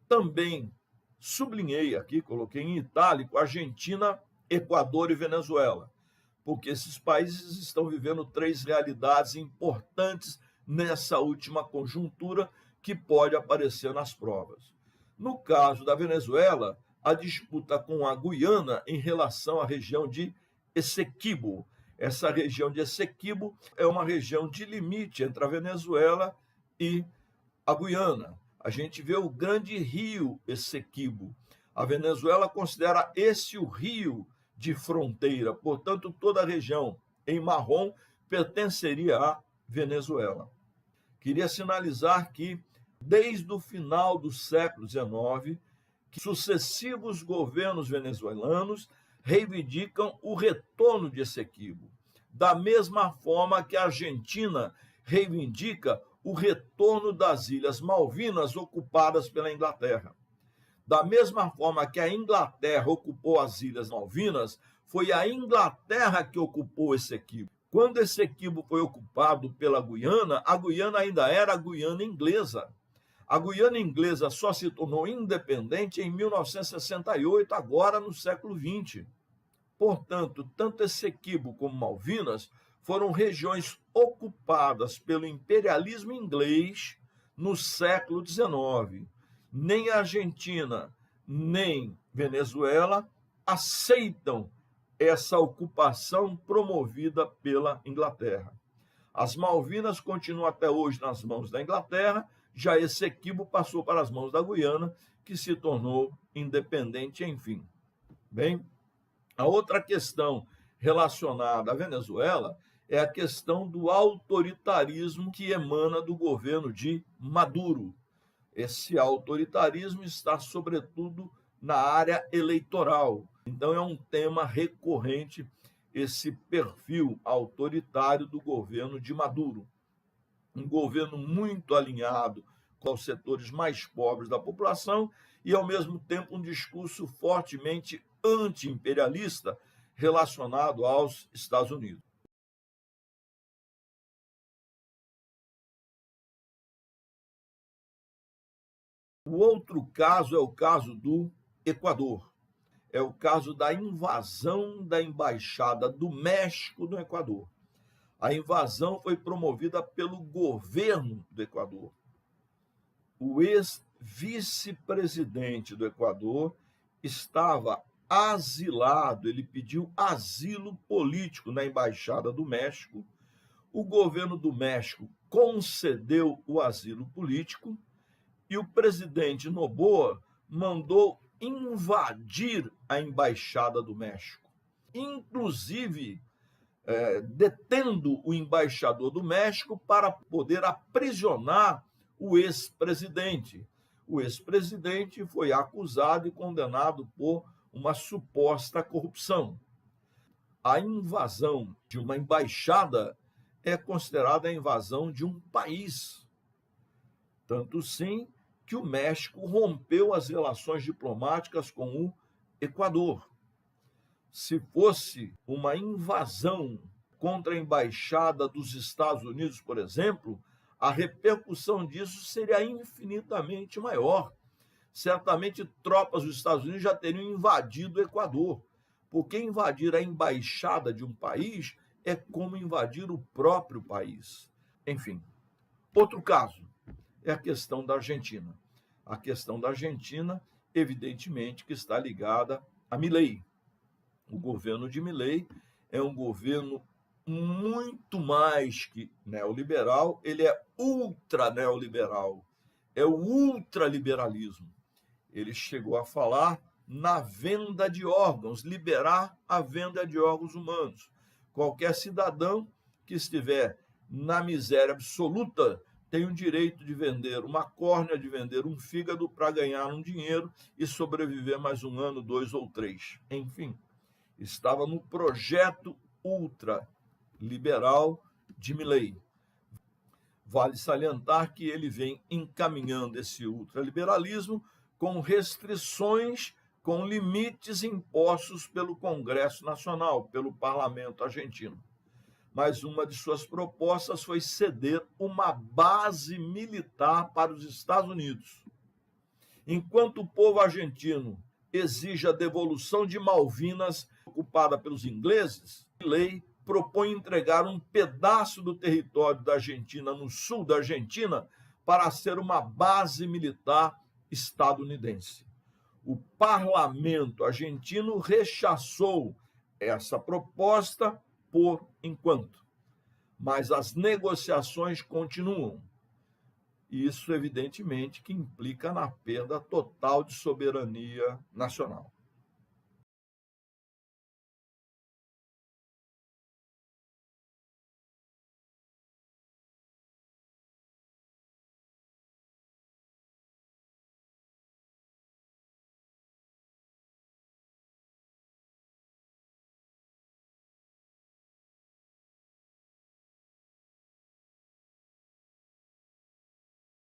também sublinhei aqui, coloquei em itálico, Argentina, Equador e Venezuela, porque esses países estão vivendo 3 realidades importantes nessa última conjuntura que pode aparecer nas provas. No caso da Venezuela, a disputa com a Guiana em relação à região de Essequibo. Essa região de Essequibo é uma região de limite entre a Venezuela e a Guiana. A gente vê o grande rio Essequibo. A Venezuela considera esse o rio de fronteira, portanto, toda a região em marrom pertenceria à Venezuela. Queria sinalizar que, desde o final do século XIX, que sucessivos governos venezuelanos reivindicam o retorno de Essequibo, da mesma forma que a Argentina reivindica o retorno das Ilhas Malvinas ocupadas pela Inglaterra. Da mesma forma que a Inglaterra ocupou as Ilhas Malvinas, foi a Inglaterra que ocupou Essequibo. Quando Essequibo foi ocupado pela Guiana, a Guiana ainda era a Guiana inglesa. A Guiana inglesa só se tornou independente em 1968, agora no século XX. Portanto, tanto Essequibo como Malvinas foram regiões ocupadas pelo imperialismo inglês no século XIX. Nem a Argentina, nem Venezuela aceitam essa ocupação promovida pela Inglaterra. As Malvinas continuam até hoje nas mãos da Inglaterra, já Essequibo passou para as mãos da Guiana, que se tornou independente, enfim. Bem, a outra questão relacionada à Venezuela é a questão do autoritarismo que emana do governo de Maduro. Esse autoritarismo está, sobretudo, na área eleitoral. Então, é um tema recorrente esse perfil autoritário do governo de Maduro. Um governo muito alinhado com os setores mais pobres da população e, ao mesmo tempo, um discurso fortemente anti-imperialista relacionado aos Estados Unidos. O outro caso é o caso do Equador. É o caso da invasão da Embaixada do México no Equador. A invasão foi promovida pelo governo do Equador. O ex-vice-presidente do Equador estava asilado, ele pediu asilo político na Embaixada do México. O governo do México concedeu o asilo político e o presidente Noboa mandou invadir a Embaixada do México, inclusive detendo o embaixador do México para poder aprisionar o ex-presidente. O ex-presidente foi acusado e condenado por uma suposta corrupção. A invasão de uma embaixada é considerada a invasão de um país. Tanto sim que o México rompeu as relações diplomáticas com o Equador. Se fosse uma invasão contra a embaixada dos Estados Unidos, por exemplo, a repercussão disso seria infinitamente maior. Certamente tropas dos Estados Unidos já teriam invadido o Equador, porque invadir a embaixada de um país é como invadir o próprio país. Enfim, outro caso é a questão da Argentina. A questão da Argentina, evidentemente, que está ligada a Milei. O governo de Milei é um governo muito mais que neoliberal, ele é ultra-neoliberal, é o ultraliberalismo. Ele chegou a falar na venda de órgãos, liberar a venda de órgãos humanos. Qualquer cidadão que estiver na miséria absoluta tem o direito de vender uma córnea, de vender um fígado para ganhar um dinheiro e sobreviver mais um ano, 2 ou 3. Enfim, estava no projeto ultraliberal de Milei. Vale salientar que ele vem encaminhando esse ultraliberalismo com restrições, com limites impostos pelo Congresso Nacional, pelo Parlamento argentino. Mas uma de suas propostas foi ceder uma base militar para os Estados Unidos. Enquanto o povo argentino exige a devolução de Malvinas, ocupada pelos ingleses, Milei propõe entregar um pedaço do território da Argentina, no sul da Argentina, para ser uma base militar estadunidense. O parlamento argentino rechaçou essa proposta por enquanto, mas as negociações continuam. Isso, evidentemente, que implica na perda total de soberania nacional.